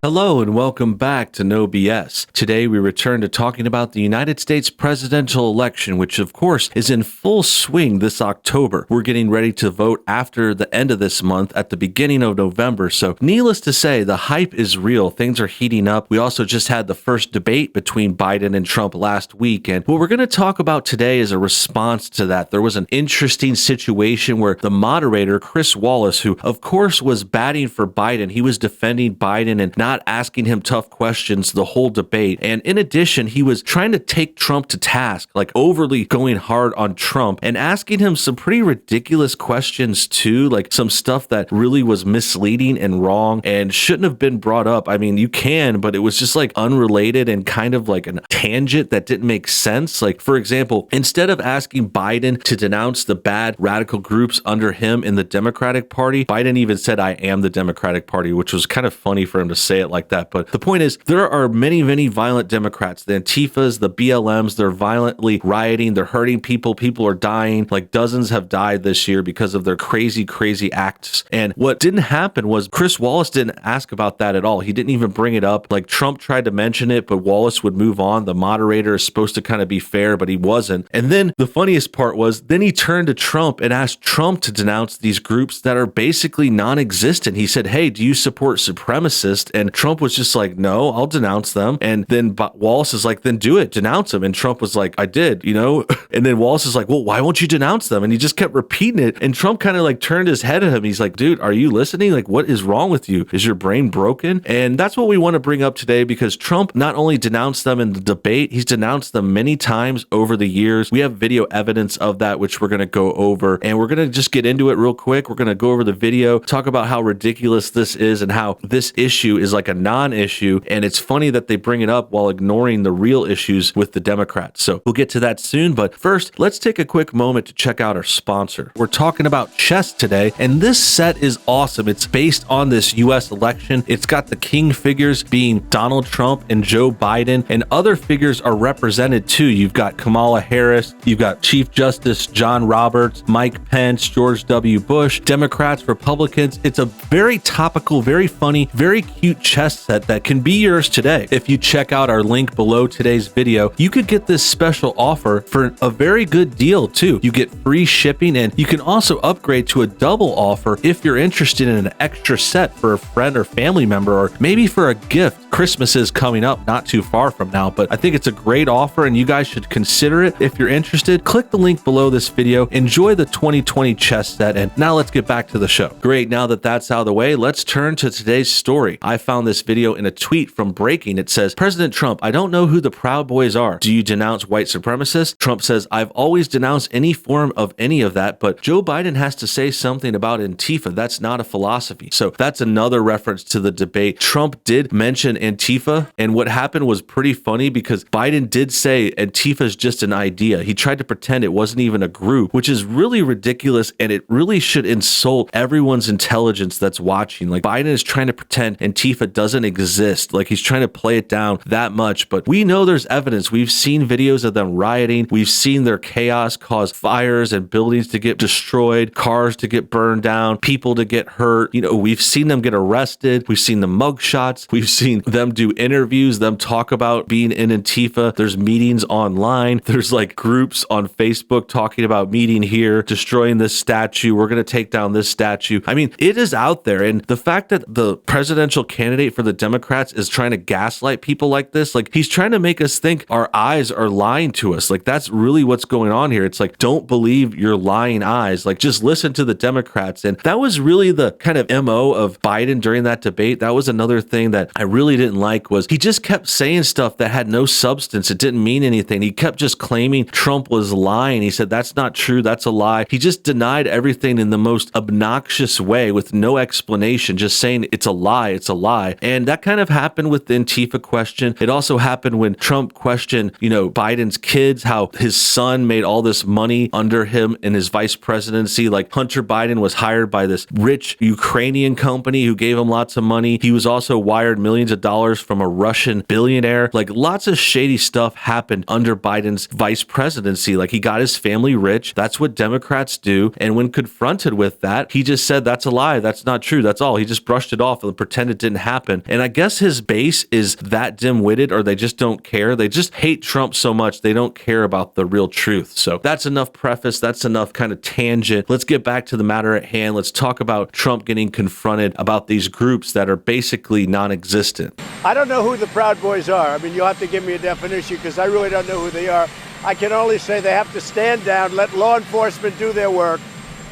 Hello and welcome back to NoBS. Today we return to talking about the United States presidential election, which of course is in full swing this October. We're getting ready to vote after the end of this month at the beginning of November. So needless to say, the hype is real. Things are heating up. We also just had the first debate between Biden and Trump last week. And what we're going to talk about today is a response to that. There was an interesting situation where the moderator, Chris Wallace, who of course was batting for Biden, he was defending Biden and not asking him tough questions the whole debate. And in addition, he was trying to take Trump to task, like overly going hard on Trump and asking him some pretty ridiculous questions too, like some stuff that really was misleading and wrong and shouldn't have been brought up. I mean, you can, but it was just like unrelated and kind of like a tangent that didn't make sense. Like, for example, instead of asking Biden to denounce the bad radical groups under him in the Democratic Party, Biden even said, "I am the Democratic Party," which was kind of funny for him to say it like that. But the point is, there are many violent Democrats. The Antifas, the BLMs, they're violently rioting. They're hurting people. People are dying. Like dozens have died this year because of their crazy acts. And what didn't happen was Chris Wallace didn't ask about that at all. He didn't even bring it up. Like Trump tried to mention it, but Wallace would move on. The moderator is supposed to kind of be fair, but he wasn't. And then the funniest part was, then he turned to Trump and asked Trump to denounce these groups that are basically non-existent. He said, "Hey, do you support supremacists?" And Trump was just like, "No, I'll denounce them." And then Wallace is like, "Then do it, denounce them." And Trump was like, "I did, you know?" And then Wallace is like, "Well, why won't you denounce them?" And he just kept repeating it. And Trump kind of like turned his head at him. He's like, "Dude, are you listening? Like, what is wrong with you? Is your brain broken?" And that's what we want to bring up today, because Trump not only denounced them in the debate, he's denounced them many times over the years. We have video evidence of that, which we're going to go over. And we're going to just get into it real quick. We're going to go over the video, talk about how ridiculous this is and how this issue is like a non-issue. And it's funny that they bring it up while ignoring the real issues with the Democrats. So we'll get to that soon. But first, let's take a quick moment to check out our sponsor. We're talking about chess today, and this set is awesome. It's based on this U.S. election. It's got the king figures being Donald Trump and Joe Biden, and other figures are represented too. You've got Kamala Harris, you've got Chief Justice John Roberts, Mike Pence, George W. Bush, Democrats, Republicans. It's a very topical, very funny, very cute chess set that can be yours today. If you check out our link below today's video, you could get this special offer for a very good deal too. You get free shipping, and you can also upgrade to a double offer if you're interested in an extra set for a friend or family member, or maybe for a gift. Christmas is coming up not too far from now, but I think it's a great offer and you guys should consider it. If you're interested, click the link below this video. Enjoy the 2020 chess set, and now let's get back to the show. Great, now that that's out of the way, let's turn to today's story. I found this video in a tweet from Breaking. It says, "President Trump, I don't know who the Proud Boys are. Do you denounce white supremacists?" Trump says, "I've always denounced any form of any of that, but Joe Biden has to say something about Antifa. That's not a philosophy." So that's another reference to the debate. Trump did mention Antifa, and what happened was pretty funny because Biden did say Antifa is just an idea. He tried to pretend it wasn't even a group, which is really ridiculous, and it really should insult everyone's intelligence that's watching. Like, Biden is trying to pretend Antifa doesn't exist. Like, he's trying to play it down that much, but we know there's evidence. We've seen videos of them rioting. We've seen their chaos cause fires and buildings to get destroyed, cars to get burned down, people to get hurt. You know, we've seen them get arrested. We've seen the mugshots. We've seen them do interviews, them talk about being in Antifa. There's meetings online. There's like groups on Facebook talking about meeting here, destroying this statue. We're going to take down this statue. I mean, it is out there. And the fact that the presidential candidate for the Democrats is trying to gaslight people like this, like he's trying to make us think our eyes are lying to us. Like, that's really what's going on here. It's like, don't believe your lying eyes. Like, just listen to the Democrats. And that was really the kind of MO of Biden during that debate. That was another thing that I really didn't like, was he just kept saying stuff that had no substance. It didn't mean anything. He kept just claiming Trump was lying. He said, "That's not true. That's a lie." He just denied everything in the most obnoxious way with no explanation, just saying it's a lie. It's a lie. And that kind of happened with the Antifa question. It also happened when Trump questioned, Biden's kids, how his son made all this money under him in his vice presidency. Like, Hunter Biden was hired by this rich Ukrainian company who gave him lots of money. He was also wired millions of dollars from a Russian billionaire. Like lots of shady stuff happened under Biden's vice presidency. Like he got his family rich. That's what Democrats do. And when confronted with that, he just said, that's a lie. That's not true. That's all. He just brushed it off and pretended it didn't happen. And I guess his base is that dim-witted, or they just don't care. They just hate Trump so much. They don't care about the real truth. So that's enough preface. That's enough kind of tangent. Let's get back to the matter at hand. Let's talk about Trump getting confronted about these groups that are basically non-existent. I don't know who the Proud Boys are. I mean, you'll have to give me a definition because I really don't know who they are. I can only say they have to stand down, let law enforcement do their work.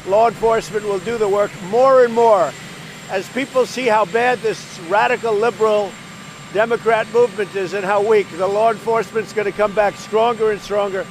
Law enforcement will do the work more and more. As people see how bad this radical liberal Democrat movement is and how weak, the law enforcement's going to come back stronger and stronger.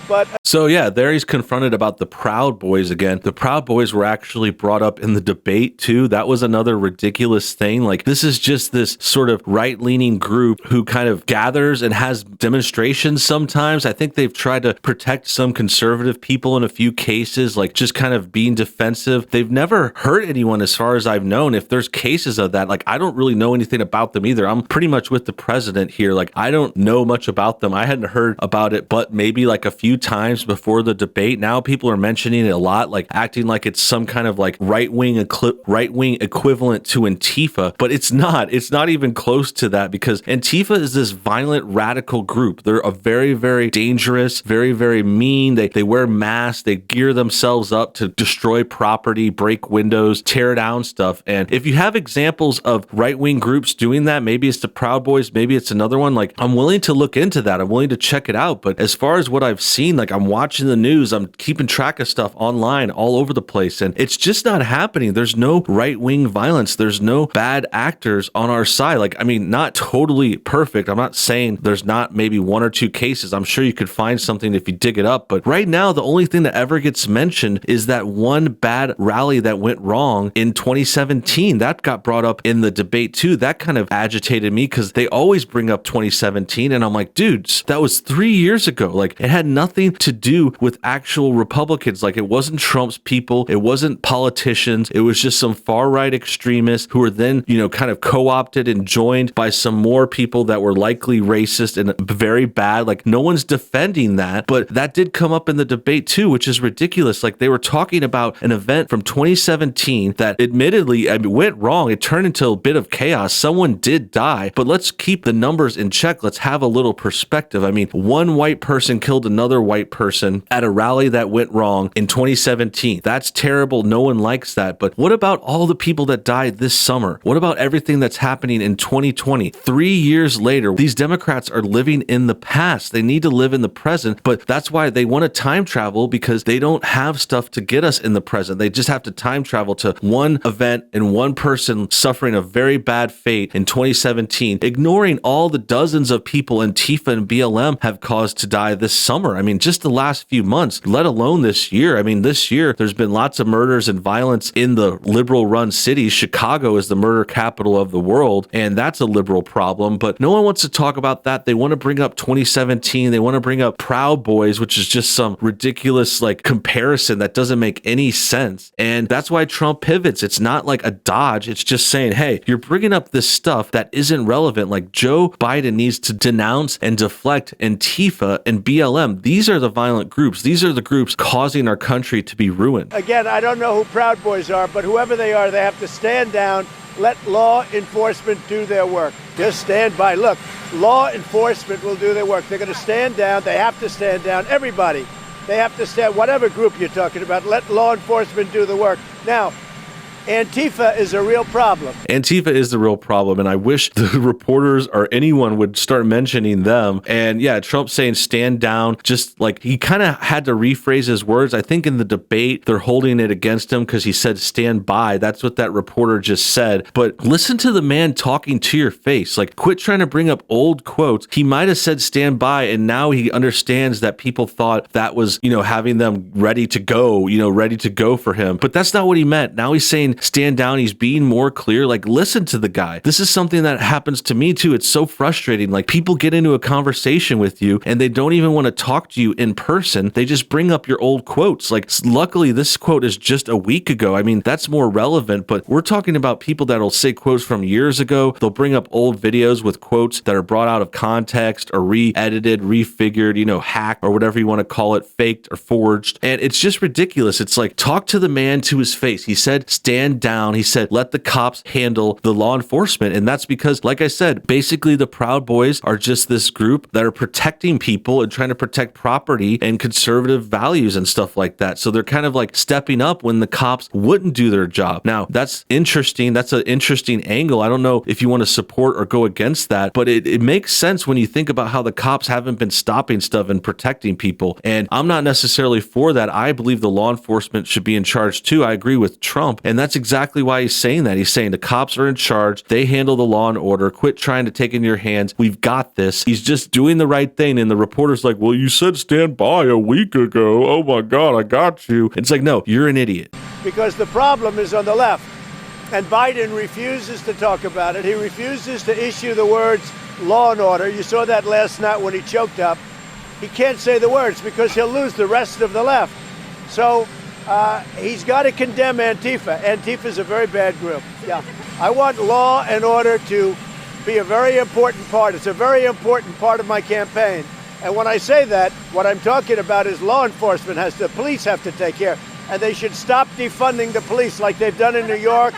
But so yeah, there he's confronted about the Proud Boys again. The Proud Boys were actually brought up in the debate too. That was another ridiculous thing. Like this is just this sort of right-leaning group who kind of gathers and has demonstrations sometimes. I think they've tried to protect some conservative people in a few cases, like just kind of being defensive. They've never hurt anyone as far as I've known. If there's cases of that, like I don't really know anything about them either. I'm pretty much with the president here. Like I don't know much about them. I hadn't heard about it, but maybe like a few times before the debate. Now people are mentioning it a lot, like acting like it's some kind of like right-wing equivalent to Antifa, but it's not. It's not even close to that, because Antifa is this violent radical group. They're a very, very dangerous, very, very mean. They wear masks. They gear themselves up to destroy property, break windows, tear down stuff. And if you have examples of right-wing groups doing that, maybe it's the Proud Boys, maybe it's another one. Like I'm willing to look into that. I'm willing to check it out. But as far as what I've seen, like I'm watching the news, I'm keeping track of stuff online all over the place, and it's just not happening. There's no right-wing violence. There's no bad actors on our side. Like, I mean, not totally perfect. I'm not saying there's not maybe one or two cases. I'm sure you could find something if you dig it up. But right now, the only thing that ever gets mentioned is that one bad rally that went wrong in 2017. That got brought up in the debate too. That kind of agitated me because they always bring up 2017. And I'm like, dudes, that was 3 years ago. Like it had nothing to do with actual Republicans. Like it wasn't Trump's people. It wasn't politicians. It was just some far right extremists who were then, kind of co-opted and joined by some more people that were likely racist and very bad. Like no one's defending that, but that did come up in the debate too, which is ridiculous. Like they were talking about an event from 2017 that admittedly went wrong. It turned into a bit of chaos. Someone did die, but let's keep the numbers in check. Let's have a little perspective. I mean, one white person killed another white person at a rally that went wrong in 2017. That's terrible. No one likes that. But what about all the people that died this summer? What about everything that's happening in 2020? 3 years later, these Democrats are living in the past. They need to live in the present, but that's why they want to time travel, because they don't have stuff to get us in the present. They just have to time travel to one event and one person suffering a very bad fate in 2017, ignoring all the dozens of people Antifa and BLM have caused to die this summer. I mean, just the last few months, let alone this year. I mean, this year, there's been lots of murders and violence in the liberal-run cities. Chicago is the murder capital of the world, and that's a liberal problem, but no one wants to talk about that. They want to bring up 2017. They want to bring up Proud Boys, which is just some ridiculous, like, comparison that doesn't make any sense, and that's why Trump pivots. It's not like a dodge. It's just saying, hey, you're bringing up this stuff that isn't relevant. Like, Joe Biden needs to denounce and deflect Antifa and BLM. These are the violent groups. These are the groups causing our country to be ruined. Again, I don't know who Proud Boys are, but whoever they are, they have to stand down, let law enforcement do their work. Just stand by. Look, law enforcement will do their work. They're going to stand down. They have to stand down. Everybody. They have to stand, whatever group you're talking about, let law enforcement do the work. Now, Antifa is a real problem. Antifa is the real problem, and I wish the reporters or anyone would start mentioning them. And yeah, Trump saying stand down, just like he kind of had to rephrase his words. I think in the debate, they're holding it against him because he said stand by. That's what that reporter just said. But listen to the man talking to your face. Like, quit trying to bring up old quotes. He might have said stand by, and now he understands that people thought that was, having them ready to go, ready to go for him. But that's not what he meant. Now he's saying saying stand down. He's being more clear. Like, listen to the guy. This is something that happens to me too. It's so frustrating. Like, people get into a conversation with you and they don't even want to talk to you in person. They just bring up your old quotes. Like, luckily this quote is just a week ago. I mean, that's more relevant, but we're talking about people that'll say quotes from years ago. They'll bring up old videos with quotes that are brought out of context or re-edited, refigured, hacked, or whatever you want to call it, faked or forged. And it's just ridiculous. It's like, talk to the man to his face. He said, stand down. He said, let the cops handle the law enforcement. And that's because, like I said, basically the Proud Boys are just this group that are protecting people and trying to protect property and conservative values and stuff like that. So they're kind of like stepping up when the cops wouldn't do their job. Now, that's interesting. That's an interesting angle. I don't know if you want to support or go against that, but it makes sense when you think about how the cops haven't been stopping stuff and protecting people. And I'm not necessarily for that. I believe the law enforcement should be in charge too. I agree with Trump. And that's exactly why he's saying that. He's saying the cops are in charge. They handle the law and order. Quit trying to take it in your hands. We've got this. He's just doing the right thing. And the reporter's like, well, you said stand by a week ago. Oh my God, I got you. It's like, no, you're an idiot. Because the problem is on the left. And Biden refuses to talk about it. He refuses to issue the words law and order. You saw that last night when he choked up. He can't say the words because he'll lose the rest of the left. So he's got to condemn Antifa. Antifa is a very bad group. Yeah, I want law and order to be a very important part. It's a very important part of my campaign. And when I say that, what I'm talking about is law enforcement the police have to take care. And they should stop defunding the police like they've done in New York.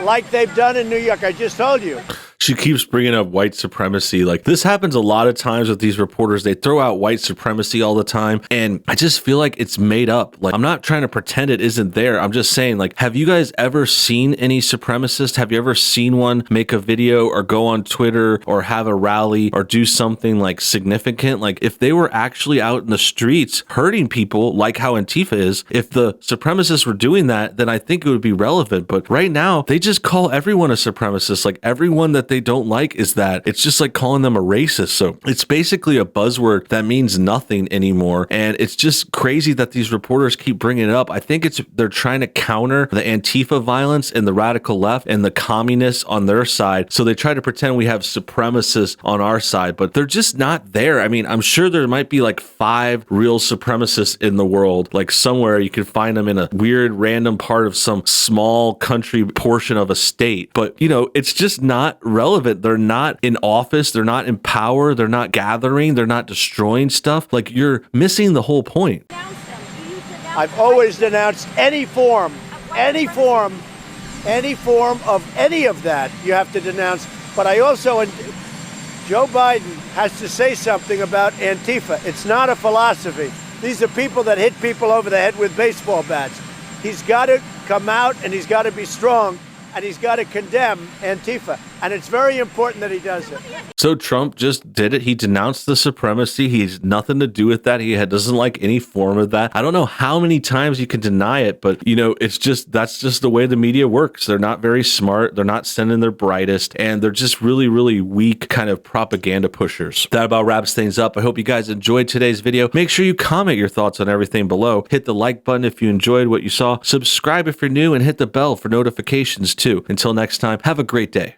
Like they've done in New York. I just told you. She keeps bringing up white supremacy. Like, this happens a lot of times with these reporters. They throw out white supremacy all the time. And I just feel like it's made up. Like, I'm not trying to pretend it isn't there. I'm just saying, like, have you guys ever seen any supremacists? Have you ever seen one make a video or go on Twitter or have a rally or do something like significant? Like, if they were actually out in the streets hurting people like how Antifa is, if the supremacists were doing that, then I think it would be relevant. But right now, they just call everyone a supremacist. Like, everyone that they don't like is that. It's just like calling them a racist. So it's basically a buzzword that means nothing anymore. And it's just crazy that these reporters keep bringing it up. I think they're trying to counter the Antifa violence and the radical left and the communists on their side. So they try to pretend we have supremacists on our side, but they're just not there. I mean, I'm sure there might be like 5 real supremacists in the world. Like, somewhere you can find them in a weird random part of some small country portion of a state. But, it's just not relevant. They're not in office. They're not in power. They're not gathering. They're not destroying stuff. Like, you're missing the whole point. I've always denounced any form of any of that. You have to denounce. But I also, Joe Biden has to say something about Antifa. It's not a philosophy. These are people that hit people over the head with baseball bats. He's got to come out and he's got to be strong. And he's got to condemn Antifa. And it's very important that he does it. So Trump just did it. He denounced the supremacy. He has nothing to do with that. He doesn't like any form of that. I don't know how many times you can deny it, but that's just the way the media works. They're not very smart. They're not sending their brightest, and they're just really, really weak kind of propaganda pushers. That about wraps things up. I hope you guys enjoyed today's video. Make sure you comment your thoughts on everything below. Hit the like button if you enjoyed what you saw. Subscribe if you're new, and hit the bell for notifications too. Until next time, have a great day.